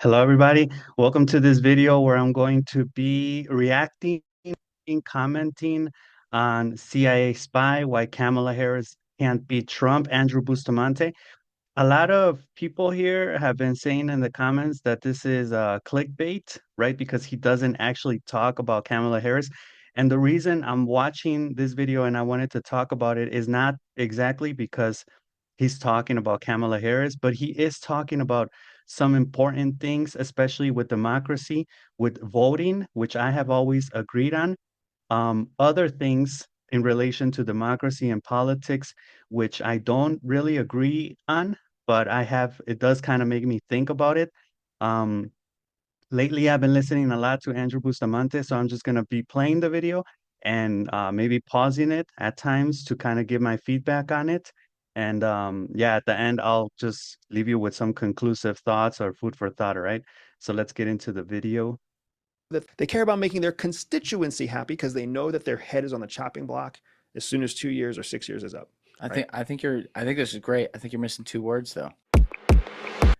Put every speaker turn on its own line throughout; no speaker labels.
Hello, everybody. Welcome to this video where I'm going to be reacting, commenting on CIA spy, why Kamala Harris can't beat Trump, Andrew Bustamante. A lot of people here have been saying in the comments that this is clickbait, right? Because he doesn't actually talk about Kamala Harris. And the reason I'm watching this video and I wanted to talk about it is not exactly because he's talking about Kamala Harris, but he is talking about some important things, especially with democracy, with voting, which I have always agreed on. Other things in relation to democracy and politics, which I don't really agree on, but it does kind of make me think about it. Um, Lately, I've been listening a lot to Andrew Bustamante, so I'm just going to be playing the video and maybe pausing it at times to kind of give my feedback on it. And yeah, at the end, I'll just leave you with some conclusive thoughts or food for thought, all right? So let's get into the video.
That they care about making their constituency happy because they know that their head is on the chopping block as soon as 2 years or 6 years is up. Right?
I think this is great. I think you're missing two words though.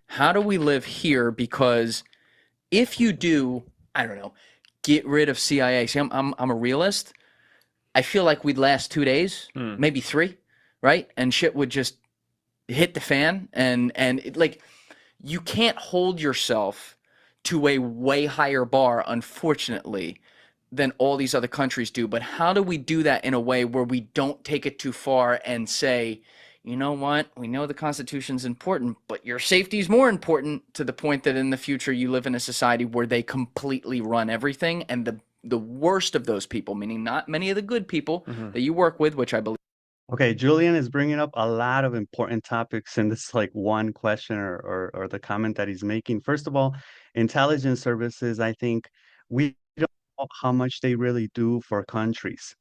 How do we live here? Because if you do, I don't know, get rid of CIA. See, I'm a realist. I feel like we'd last 2 days, maybe three, right? And shit would just hit the fan and like you can't hold yourself to a way higher bar, unfortunately, than all these other countries do. But how do we do that in a way where we don't take it too far and say, you know what, we know the Constitution's important, but your safety is more important, to the point that in the future you live in a society where they completely run everything, and the worst of those people, meaning not many of the good people that you work with, which I believe.
Okay, Julian is bringing up a lot of important topics in this like one question or the comment that he's making. First of all, intelligence services, I think we don't know how much they really do for countries,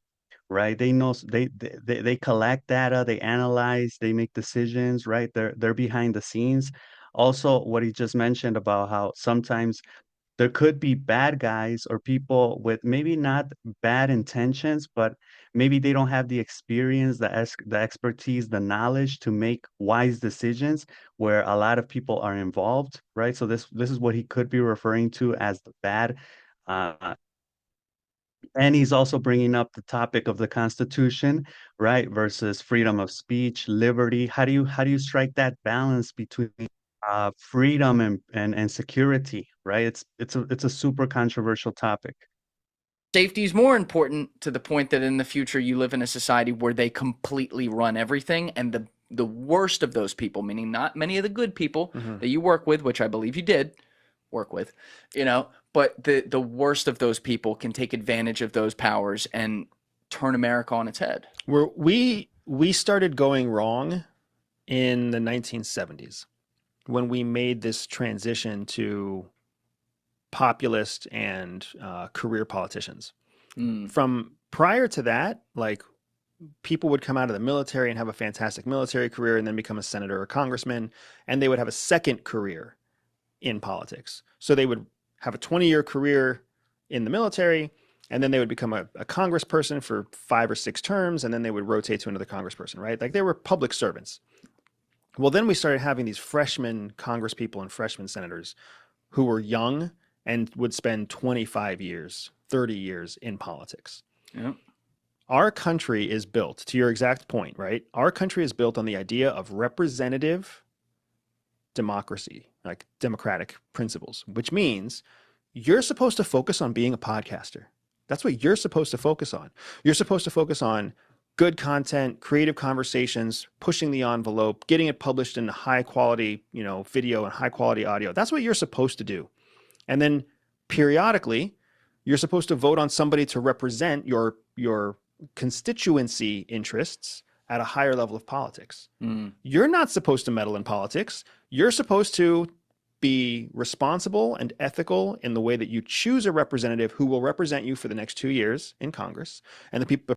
right? They know they collect data, they analyze, they make decisions, right? They're behind the scenes. Also, what he just mentioned about how sometimes there could be bad guys or people with maybe not bad intentions, but maybe they don't have the experience, the expertise, the knowledge to make wise decisions where a lot of people are involved, right? So this is what he could be referring to as the bad. Uh, and he's also bringing up the topic of the Constitution, right, versus freedom of speech, liberty. How do you strike that balance between freedom and security, right? It's a super controversial topic.
Safety is more important, to the point that in the future you live in a society where they completely run everything, and the worst of those people, meaning not many of the good people that you work with, which I believe you did work with, but the worst of those people can take advantage of those powers and turn America on its head.
We started going wrong in the 1970s when we made this transition to populist and career politicians. From prior to that, like people would come out of the military and have a fantastic military career and then become a senator or congressman, and they would have a second career in politics. So they would have a 20-year career in the military, and then they would become a congressperson for 5 or 6 terms, and then they would rotate to another congressperson, right? Like they were public servants. Well, then we started having these freshman congresspeople and freshman senators who were young and would spend 25 years, 30 years in politics.
Yep.
Our country is built, to your exact point, right? Our country is built on the idea of representative democracy, like democratic principles, which means you're supposed to focus on being a podcaster. That's what you're supposed to focus on. You're supposed to focus on good content, creative conversations, pushing the envelope, getting it published in high quality, video and high quality audio. That's what you're supposed to do. And then periodically, you're supposed to vote on somebody to represent your constituency interests at a higher level of politics. You're not supposed to meddle in politics. You're supposed to be responsible and ethical in the way that you choose a representative who will represent you for the next 2 years in Congress. And the people.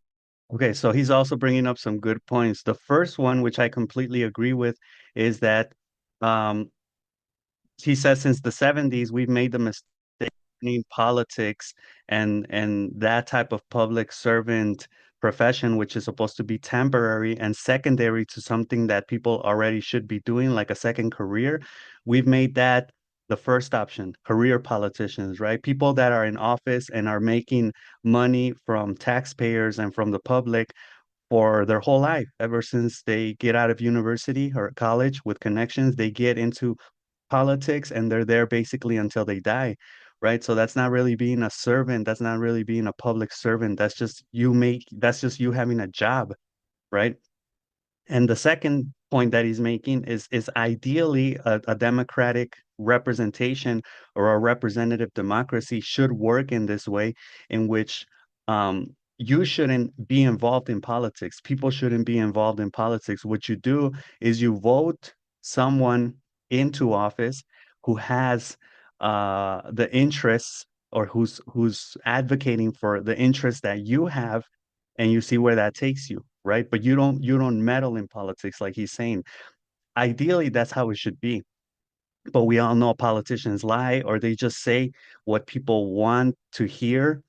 Okay, so he's also bringing up some good points. The first one, which I completely agree with, is that um, he says since the 70s we've made the mistake in politics and that type of public servant profession, which is supposed to be temporary and secondary to something that people already should be doing, like a second career. We've made that the first option, career politicians, right? People that are in office and are making money from taxpayers and from the public for their whole life. Ever since they get out of university or college with connections, they get into politics and they're there basically until they die, right? So that's not really being a servant. That's not really being a public servant. That's just you having a job, right? And the second point that he's making is ideally a democratic representation or a representative democracy should work in this way, in which you shouldn't be involved in politics. People shouldn't be involved in politics. What you do is you vote someone into office who has the interests or who's advocating for the interests that you have, and you see where that takes you, right? But you don't meddle in politics like he's saying. Ideally, that's how it should be. But we all know politicians lie or they just say what people want to hear.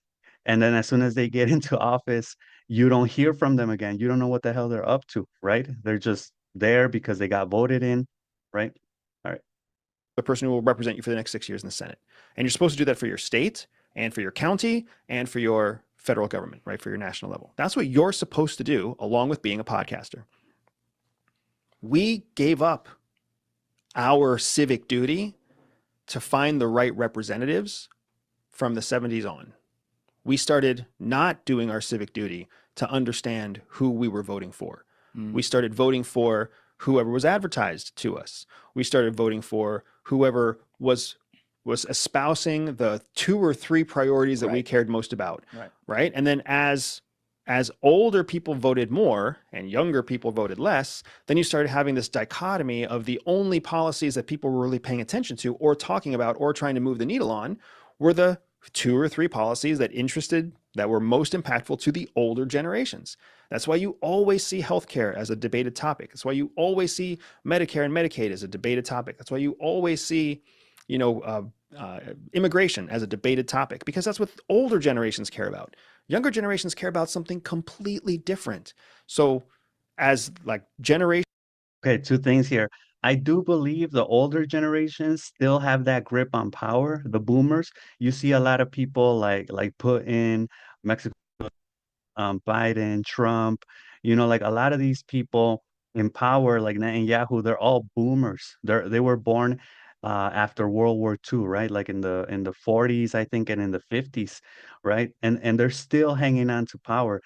And then as soon as they get into office, you don't hear from them again. You don't know what the hell they're up to, right? They're just there because they got voted in, right? All right.
The person who will represent you for the next 6 years in the Senate. And you're supposed to do that for your state and for your county and for your federal government, right? For your national level. That's what you're supposed to do along with being a podcaster. We gave up our civic duty to find the right representatives from the 70s on. We started not doing our civic duty to understand who we were voting for. We started voting for whoever was advertised to us. We started voting for whoever was espousing the 2 or 3 priorities that we cared most about. Right. And then as older people voted more and younger people voted less, then you started having this dichotomy of the only policies that people were really paying attention to or talking about or trying to move the needle on were the 2 or 3 policies that were most impactful to the older generations. That's why you always see healthcare as a debated topic. That's why you always see Medicare and Medicaid as a debated topic. That's why you always see, immigration as a debated topic, because that's what older generations care about. Younger generations care about something completely different. So as like generation.
Okay, 2 things here. I do believe the older generations still have that grip on power, the boomers. You see a lot of people like Putin, Mexico, Biden, Trump, like a lot of these people in power, like Netanyahu, they're all boomers. They were born after World War II, right? Like in the 40s, I think, and in the 50s, right? And they're still hanging on to power.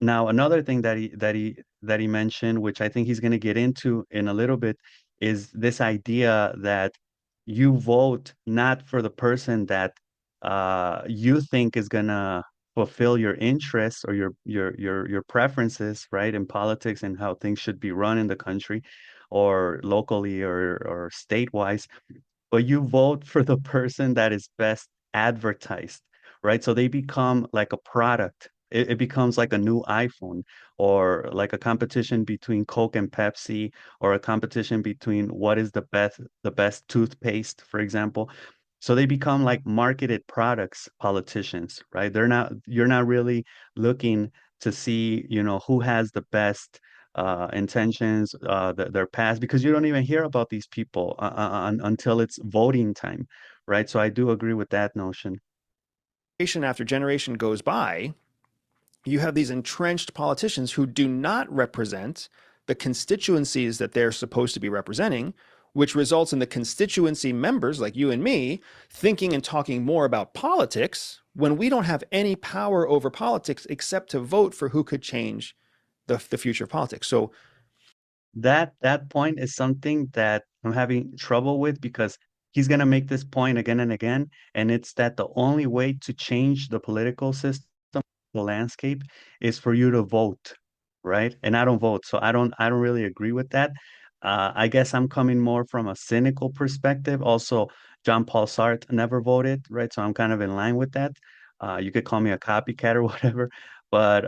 Now, another thing that he mentioned, which I think he's going to get into in a little bit, is this idea that you vote not for the person that you think is going to fulfill your interests or your preferences, right, in politics and how things should be run in the country or locally or state-wise, but you vote for the person that is best advertised, right? So they become like a product. It becomes like a new iPhone or like a competition between Coke and Pepsi or a competition between what is the best toothpaste, for example. So they become like marketed products, politicians, right? You're not really looking to see, who has the best intentions, their past, because you don't even hear about these people until it's voting time, right? So I do agree with that notion.
Generation after generation goes by, you have these entrenched politicians who do not represent the constituencies that they're supposed to be representing, which results in the constituency members like you and me thinking and talking more about politics when we don't have any power over politics except to vote for who could change the future of politics. So
that point is something that I'm having trouble with because he's going to make this point again and again, and it's that the only way to change the political system, the landscape, is for you to vote, right? And I don't vote, so I don't really agree with that. I guess I'm coming more from a cynical perspective. Also, John Paul Sartre never voted, right? So I'm kind of in line with that. You could call me a copycat or whatever, but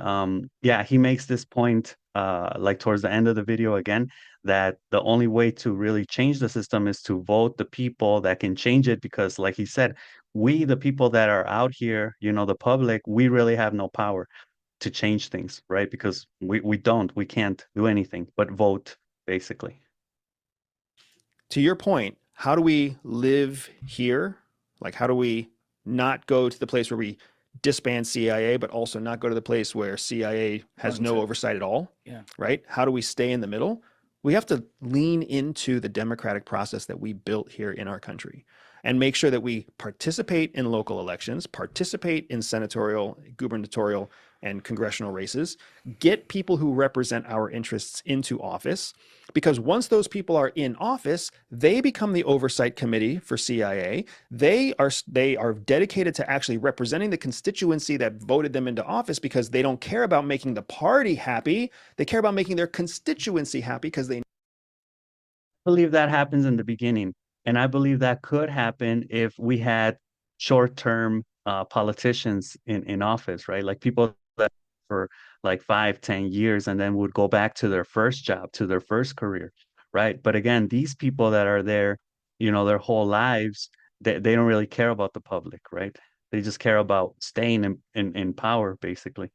yeah, he makes this point like towards the end of the video again, that the only way to really change the system is to vote the people that can change it, because like he said, we, the people that are out here, the public, we really have no power to change things, right? Because we can't do anything but vote, basically.
to your point, how do we live here? Like, how do we not go to the place where we disband CIA, but also not go to the place where CIA has no oversight at all?
Yeah.
Right? How do we stay in the middle? We have to lean into the democratic process that we built here in our country and make sure that we participate in local elections, participate in senatorial, gubernatorial, and congressional races, get people who represent our interests into office, because once those people are in office, they become the oversight committee for CIA. They are dedicated to actually representing the constituency that voted them into office, because they don't care about making the party happy. They care about making their constituency happy, because they
believe that happens in the beginning. And I believe that could happen if we had short-term politicians in office, right? Like people that for like 5, 10 years and then would go back to their first job, to their first career, right? But again, these people that are there, their whole lives, they don't really care about the public, right? They just care about staying in power, basically.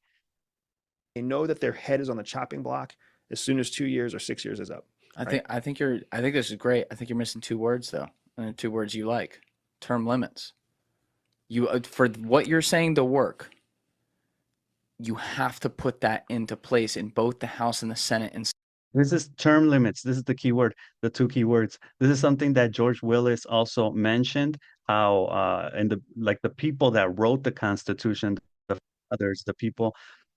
know that their head is on the chopping block as soon as 2 years or 6 years is up.
I
Right?
think this is great. I think you're missing two words though, and the two words you like: term limits. You for what you're saying to work, you have to put that into place in both the House and the Senate. And
This is term limits. This is the key word, the two key words. This is something that George Willis also mentioned, how and the people that wrote the Constitution, the fathers, the people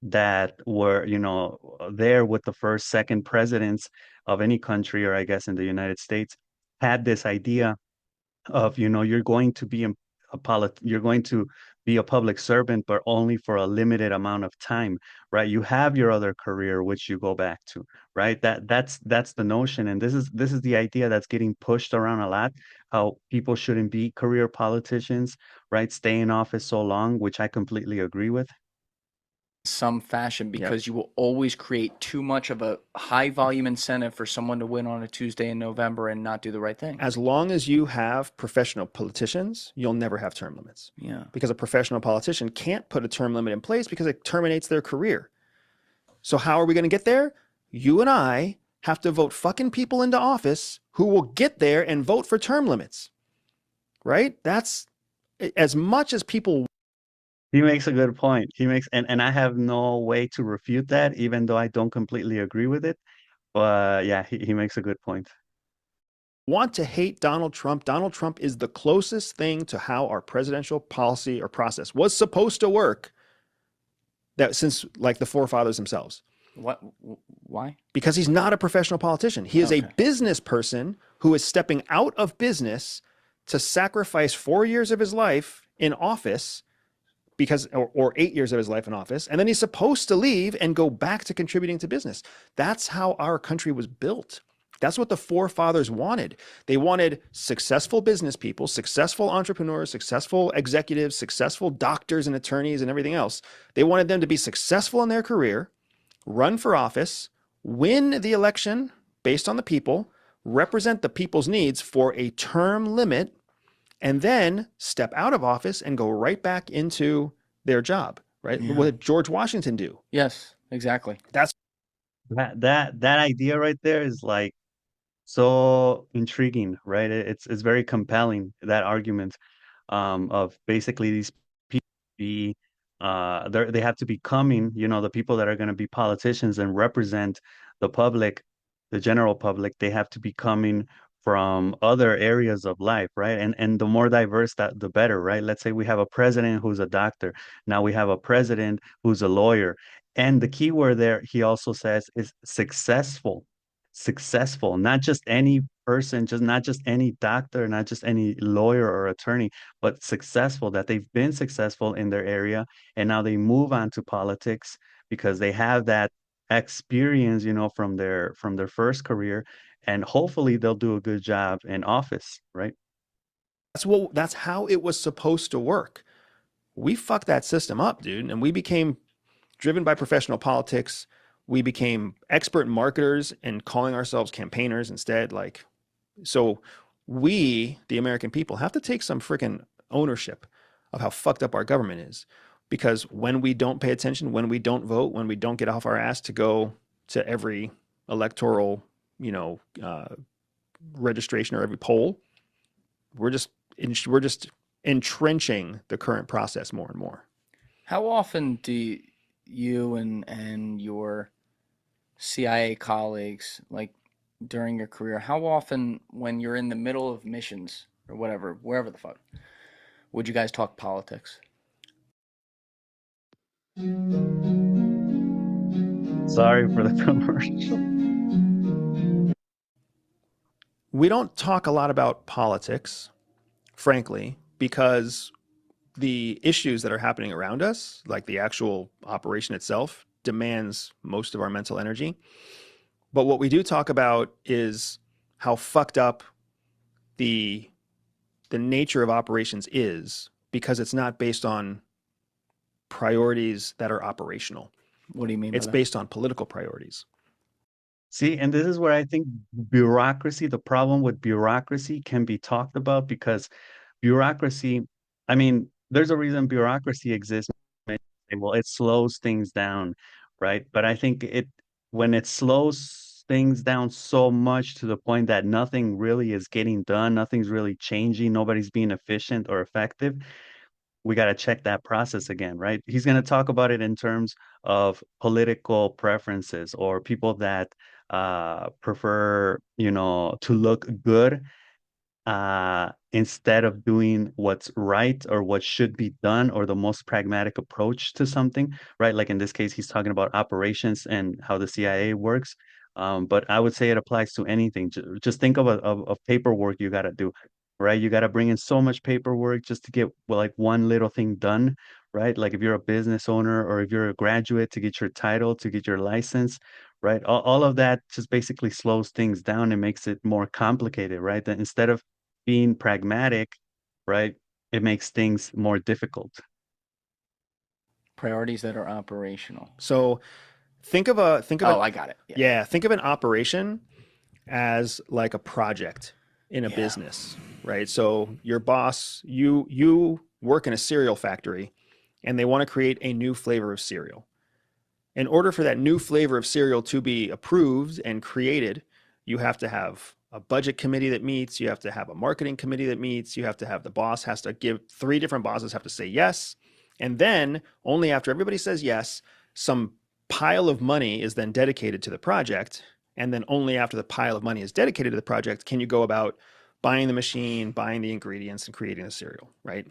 that were, there with the first, second presidents of any country, or I guess in the United States, had this idea of, you're going to be you're going to be a public servant, but only for a limited amount of time, right? You have your other career which you go back to, right? That's the notion, and this is the idea that's getting pushed around a lot, how people shouldn't be career politicians, right? Stay in office so long, which I completely agree with.
some fashion,
Yep.
because you will always create too much of a high volume incentive for someone to win on a Tuesday in November and not do the right thing.
As long as you have professional politicians, you'll never have term limits.
Yeah.
Because a professional politician can't put a term limit in place because it terminates their career. So how are we going to get there? You and I have to vote fucking people into office who will get there and vote for term limits. Right? That's as much as people.
He makes a good point. And I have no way to refute that, even though I don't completely agree with it. But yeah, he makes a good point.
Want to hate Donald Trump. Donald Trump is the closest thing to how our presidential policy or process was supposed to work that since like the forefathers themselves.
What? Why?
Because he's not a professional politician. He is a business person who is stepping out of business to sacrifice 4 years of his life in office, because or 8 years of his life in office, and then he's supposed to leave and go back to contributing to business. That's how our country was built. That's what the forefathers wanted. They wanted successful business people, successful entrepreneurs, successful executives, successful doctors and attorneys and everything else. They wanted them to be successful in their career, run for office, win the election based on the people, represent the people's needs for a term limit, and then step out of office and go right back into their job, right?
Yeah.
What did George Washington do?
Yes, exactly.
That's
That idea right there is like so intriguing, right? It's very compelling, that argument, of basically these people be they have to be coming, the people that are going to be politicians and represent the public, the general public, they have to be coming from other areas of life, right? And the more diverse, that the better, right? Let's say we have a president who's a doctor. Now we have a president who's a lawyer. And the key word there, he also says, is successful. Successful, not just any person, just not just any doctor, not just any lawyer or attorney, but successful, that they've been successful in their area and now they move on to politics because they have that experience, from their first career, and hopefully they'll do a good job in office, right?
that's how it was supposed to work. We fucked that system up, dude, and we became driven by professional politics. We became expert marketers and calling ourselves campaigners instead. So we, the American people, have to take some freaking ownership of how fucked up our government is. Because when we don't pay attention, when we don't vote, when we don't get off our ass to go to every electoral, registration or every poll, we're just entrenching the current process more and more.
How often do you and your CIA colleagues, like during your career, how often when you're in the middle of missions or whatever, wherever the fuck, would you guys talk politics?
Sorry for the commercial.
We don't talk a lot about politics, frankly, because the issues that are happening around us, like the actual operation itself, demands most of our mental energy. But what we do talk about is how fucked up the nature of operations is, because it's not based on priorities that are operational.
What do you mean by
It's
that?
based on political priorities.
See, and this is where I think bureaucracy, the problem with bureaucracy can be talked about because bureaucracy, I mean, there's a reason bureaucracy exists. Well, it slows things down, right? But I think when it slows things down so much to the point that nothing really is getting done, nothing's really changing, nobody's being efficient or effective, we got to check that process again, right? He's going to talk about it in terms of political preferences or people that prefer, to look good instead of doing what's right or what should be done or the most pragmatic approach to something, right? Like in this case, he's talking about operations and how the CIA works. But I would say it applies to anything. Just think of paperwork you got to do, right? You got to bring in so much paperwork just to get like one little thing done, right? Like if you're a business owner or if you're a graduate to get your title, to get your license, right? All of that just basically slows things down and makes it more complicated, right? That instead of being pragmatic, right, it makes things more difficult.
Priorities that are operational.
So think of
Oh, I got it.
yeah, think of an operation as like a project in a
Yeah.
business, right? So your boss, you work in a cereal factory and they want to create a new flavor of cereal. In order for that new flavor of cereal to be approved and created, you have to have a budget committee that meets, you have to have a marketing committee that meets, you have to have the boss has to give 3 different bosses have to say yes. And then only after everybody says yes, some pile of money is then dedicated to the project. And then only after the pile of money is dedicated to the project can you go about buying the machine, buying the ingredients, and creating the cereal, right?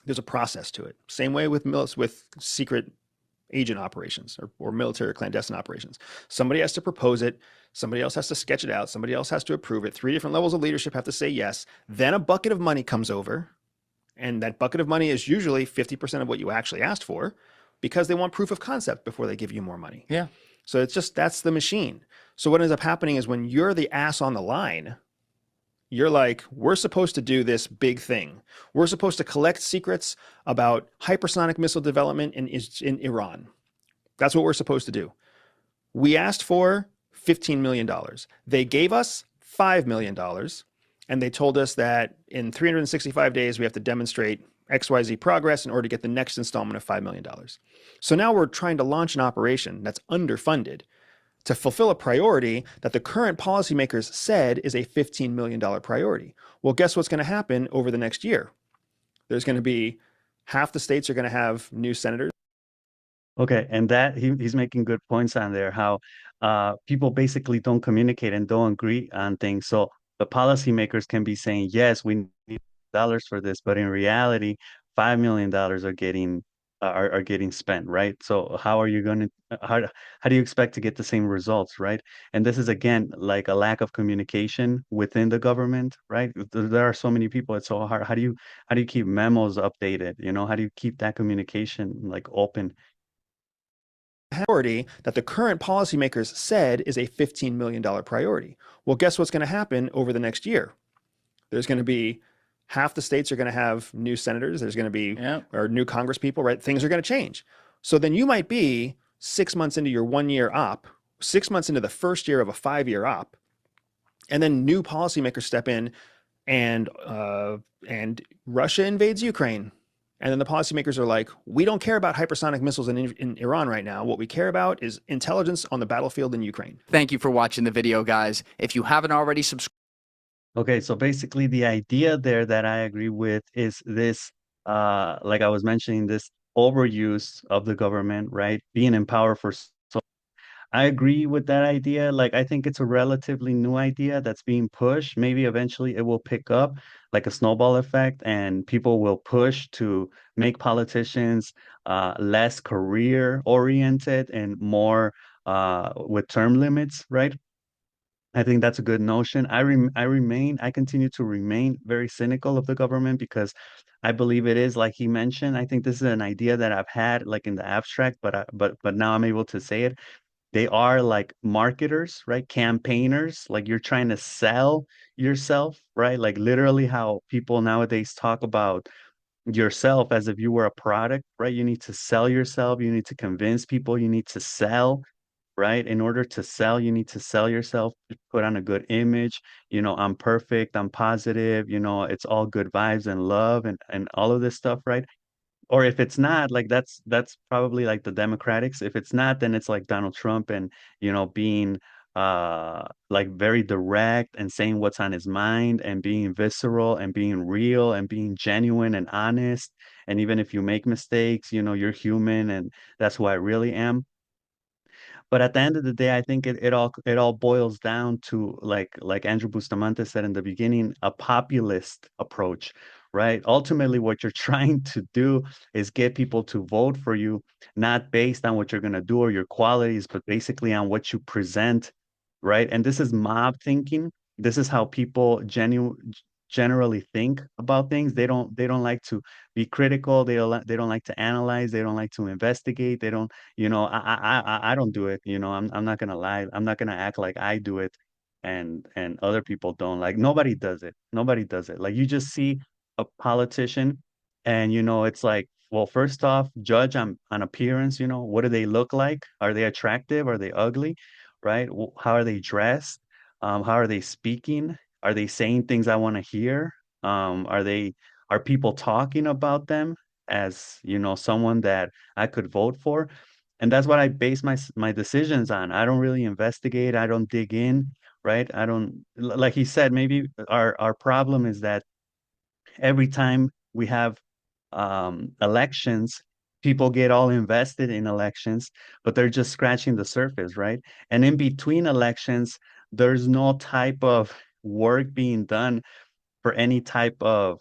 There's a process to it. Same way with secret agent operations or military or clandestine operations. Somebody has to propose it. Somebody else has to sketch it out. Somebody else has to approve it. 3 different levels of leadership have to say yes. Then a bucket of money comes over. And that bucket of money is usually 50% of what you actually asked for because they want proof of concept before they give you more money.
Yeah.
So it's just, that's the machine. So what ends up happening is when you're the ass on the line, you're like, we're supposed to do this big thing. We're supposed to collect secrets about hypersonic missile development in Iran. That's what we're supposed to do. We asked for $15 million. They gave us $5 million. And they told us that in 365 days, we have to demonstrate XYZ progress in order to get the next installment of $5 million. So now we're trying to launch an operation that's underfunded to fulfill a priority that the current policymakers said is a $15 million priority. Well, guess what's going to happen over the next year? There's going to be half the states are going to have new senators.
Okay, and that he's making good points on there, how people basically don't communicate and don't agree on things. So the policymakers can be saying, yes, we need dollars for this, but in reality, $5 million are getting spent, right? So how are you going to how do you expect to get the same results, right? And this is again like a lack of communication within the government, right? There are so many people, it's so hard. How do you keep memos updated? How do you keep that communication like open?
Priority that the current policymakers said is a $15 million priority. Well, guess what's going to happen over the next year? There's going to be half the states are going to have new senators. There's going to be or new Congress people, right? Things are going to change. So then you might be 6 months into your 1-year op, 6 months into the first year of a 5-year op, and then new policymakers step in and Russia invades Ukraine. And then the policymakers are like, we don't care about hypersonic missiles in Iran right now. What we care about is intelligence on the battlefield in Ukraine.
Thank you for watching the video, guys. If you haven't already subscribed,
Okay, so basically the idea there that I agree with is this, like I was mentioning, this overuse of the government, right? Being in power for so I agree with that idea. Like, I think it's a relatively new idea that's being pushed. Maybe eventually it will pick up like a snowball effect, and people will push to make politicians less career oriented and more with term limits, right? I think that's a good notion. I continue to remain very cynical of the government because I believe it is like he mentioned. I think this is an idea that I've had like in the abstract, but now I'm able to say it. They are like marketers, right? Campaigners, like you're trying to sell yourself, right? Like literally how people nowadays talk about yourself as if you were a product, right? You need to sell yourself, you need to convince people, you need to sell, right? In order to sell, you need to sell yourself, put on a good image. I'm perfect, I'm positive, it's all good vibes and love and all of this stuff, right? Or if it's not, like that's probably like the Democrats. If it's not, then it's like Donald Trump and being like very direct and saying what's on his mind and being visceral and being real and being genuine and honest. And even if you make mistakes, you're human and that's who I really am. But at the end of the day, I think it all boils down to like Andrew Bustamante said in the beginning, a populist approach, right? Ultimately, what you're trying to do is get people to vote for you, not based on what you're gonna do or your qualities, but basically on what you present, right? And this is mob thinking. This is how people generally think about things. They don't like to be critical. They don't like to analyze. They don't like to investigate. They don't I don't do it. I'm not gonna lie. I'm not gonna act like I do it, and other people don't. Like nobody does it. Nobody does it. Like you just see a politician, and it's like, well, first off, judge on appearance. What do they look like? Are they attractive? Are they ugly? Right? How are they dressed? How are they speaking? Are they saying things I want to hear? Are people talking about them as someone that I could vote for? And that's what I base my decisions on. I don't really investigate. I don't dig in, right? I don't like he said, maybe our problem is that every time we have elections, people get all invested in elections, but they're just scratching the surface, right? And in between elections, there's no type of work being done for any type of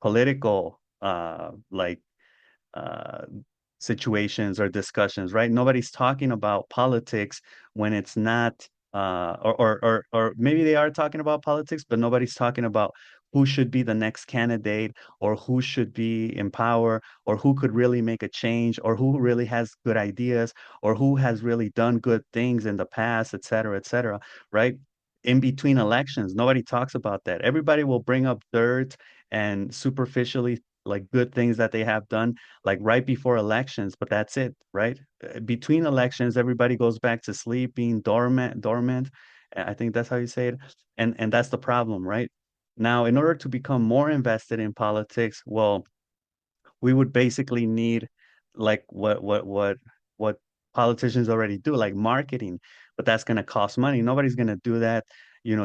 political like uh, situations or discussions, right? Nobody's talking about politics when it's not, or maybe they are talking about politics, but nobody's talking about who should be the next candidate or who should be in power or who could really make a change or who really has good ideas or who has really done good things in the past, et cetera, right? In between elections, nobody talks about that. Everybody will bring up dirt and superficially like good things that they have done like right before elections, but that's it, right? Between elections, everybody goes back to sleep, being dormant. I think that's how you say it. And that's the problem, right? Now, in order to become more invested in politics, well, we would basically need like what politicians already do, like marketing, but that's going to cost money. Nobody's going to do that,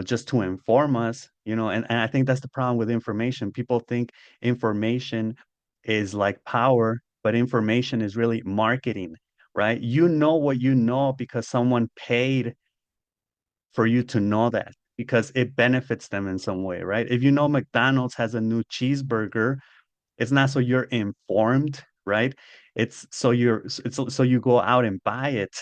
just to inform us, and I think that's the problem with information. People think information is like power, but information is really marketing, right? You know what you know because someone paid for you to know that because it benefits them in some way, right? If you know McDonald's has a new cheeseburger, it's not so you're informed, right? It's so you go out and buy it,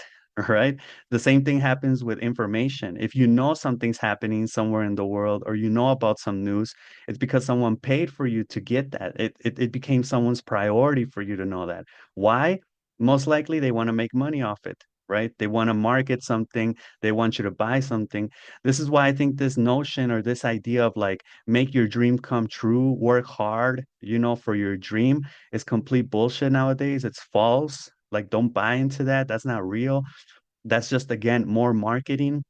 right? The same thing happens with information. If you know something's happening somewhere in the world or you know about some news, it's because someone paid for you to get that. It became someone's priority for you to know that. Why? Most likely they want to make money off it, right? They want to market something, they want you to buy something. This is why I think this notion or this idea of like make your dream come true, work hard, for your dream is complete bullshit nowadays. It's false. Like, don't buy into that. That's not real. That's just, again, more marketing.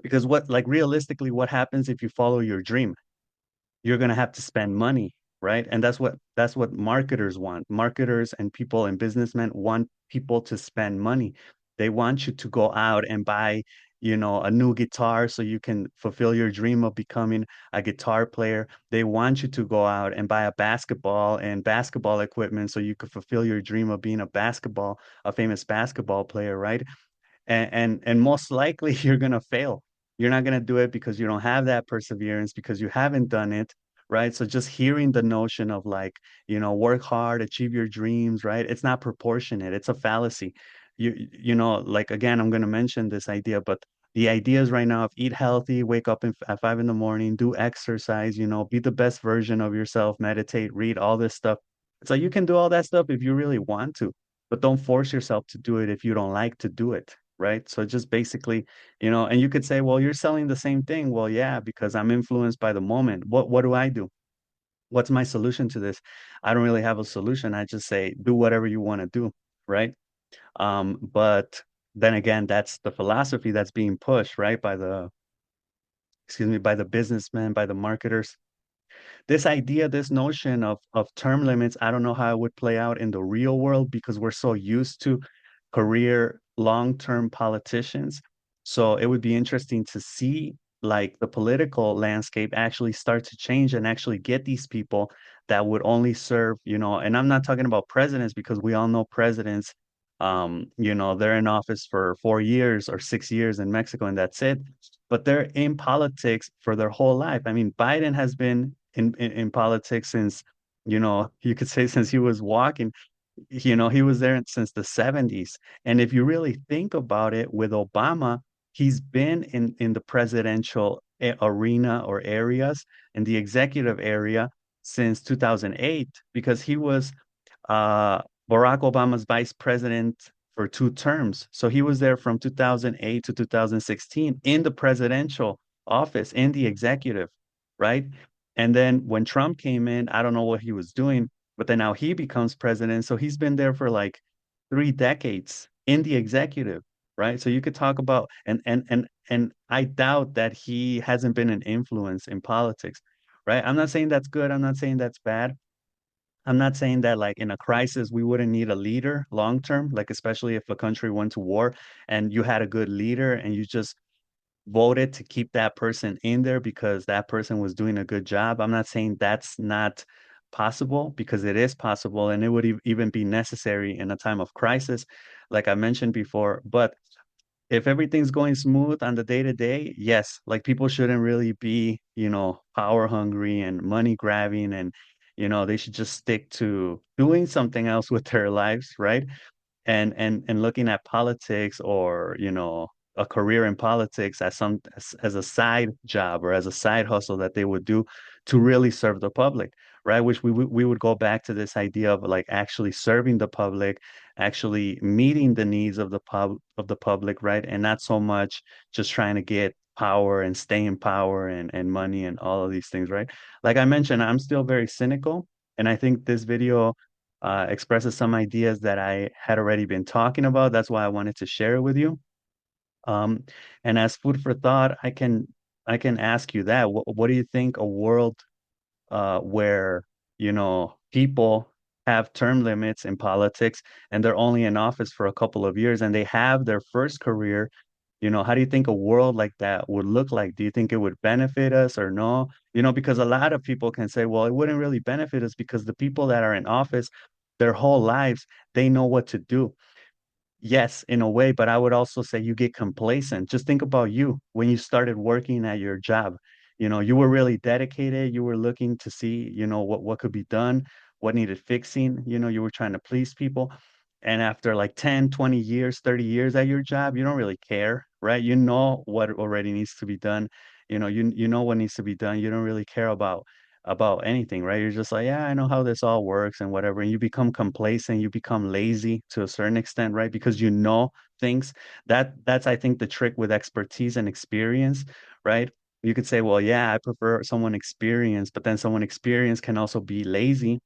Because like, realistically, what happens if you follow your dream? You're going to have to spend money, right? And that's what marketers want. Marketers and people and businessmen want people to spend money. They want you to go out and buy a new guitar so you can fulfill your dream of becoming a guitar player. They want you to go out and buy a basketball and basketball equipment so you could fulfill your dream of being a famous basketball player, right? And most likely you're gonna fail. You're not gonna do it because you don't have that perseverance, because you haven't done it, right? So just hearing the notion of like, work hard, achieve your dreams, right? It's not proportionate. It's a fallacy. Like again, I'm gonna mention this idea, but the ideas right now of eat healthy, wake up at 5 in the morning, do exercise, be the best version of yourself, meditate, read all this stuff. It's like you can do all that stuff if you really want to, but don't force yourself to do it if you don't like to do it, right? So just basically, and you could say, well, you're selling the same thing. Well, yeah, because I'm influenced by the moment. What do I do? What's my solution to this? I don't really have a solution. I just say, do whatever you want to do, right? But then again, that's the philosophy that's being pushed, right? By the businessmen, by the marketers. This idea, this notion of term limits, I don't know how it would play out in the real world because we're so used to career long-term politicians. So it would be interesting to see like the political landscape actually start to change and actually get these people that would only serve, and I'm not talking about presidents because we all know presidents, they're in office for 4 years or 6 years in Mexico and that's it. But they're in politics for their whole life. I mean, Biden has been in politics since, you could say since he was walking. He was there since the 70s. And if you really think about it, with Obama, he's been in the presidential arena or areas, in the executive area since 2008, because he was uh, Barack Obama's vice president for 2 terms. So he was there from 2008 to 2016 in the presidential office, in the executive, right? And then when Trump came in, I don't know what he was doing, but then now he becomes president. So he's been there for like 3 decades in the executive, right? So you could talk about, and I doubt that he hasn't been an influence in politics, right? I'm not saying that's good. I'm not saying that's bad. I'm not saying that like in a crisis we wouldn't need a leader long term, like especially if a country went to war and you had a good leader and you just voted to keep that person in there because that person was doing a good job. I'm not saying that's not possible, because it is possible and it would even be necessary in a time of crisis, like I mentioned before. But if everything's going smooth on the day to day, yes, like people shouldn't really be, power hungry and money grabbing, and they should just stick to doing something else with their lives, right? And looking at politics, or a career in politics as as a side job or as a side hustle that they would do to really serve the public, right? Which we would go back to this idea of like actually serving the public, actually meeting the needs of the public, right? And not so much just trying to get power and stay in power and money and all of these things, right? Like I mentioned, I'm still very cynical, and I think this video expresses some ideas that I had already been talking about. That's why I wanted to share it with you. Um, and as food for thought, I can ask you that. What do you think a world where people have term limits in politics and they're only in office for a couple of years and they have their first career, how do you think a world like that would look like? Do you think it would benefit us or no? Because a lot of people can say, well, it wouldn't really benefit us because the people that are in office their whole lives, they know what to do. Yes, in a way, but I would also say you get complacent. Just think about you when you started working at your job. You were really dedicated. You were looking to see, what could be done, what needed fixing. You were trying to please people. And after like 10, 20 years, 30 years at your job, you don't really care, right? You know what already needs to be done. You know what needs to be done. You don't really care about anything, right? You're just like, yeah, I know how this all works and whatever. And you become complacent, you become lazy to a certain extent, right? Because you know things. That's I think the trick with expertise and experience, right? You could say, well, yeah, I prefer someone experienced, but then someone experienced can also be lazy,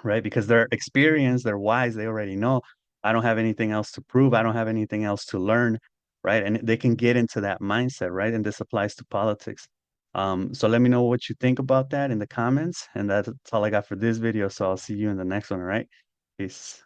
right? Because they're experienced, they're wise, they already know. I don't have anything else to prove. I don't have anything else to learn, right? And they can get into that mindset, right? And this applies to politics. So let me know what you think about that in the comments. And that's all I got for this video. So I'll see you in the next one, all right? Peace.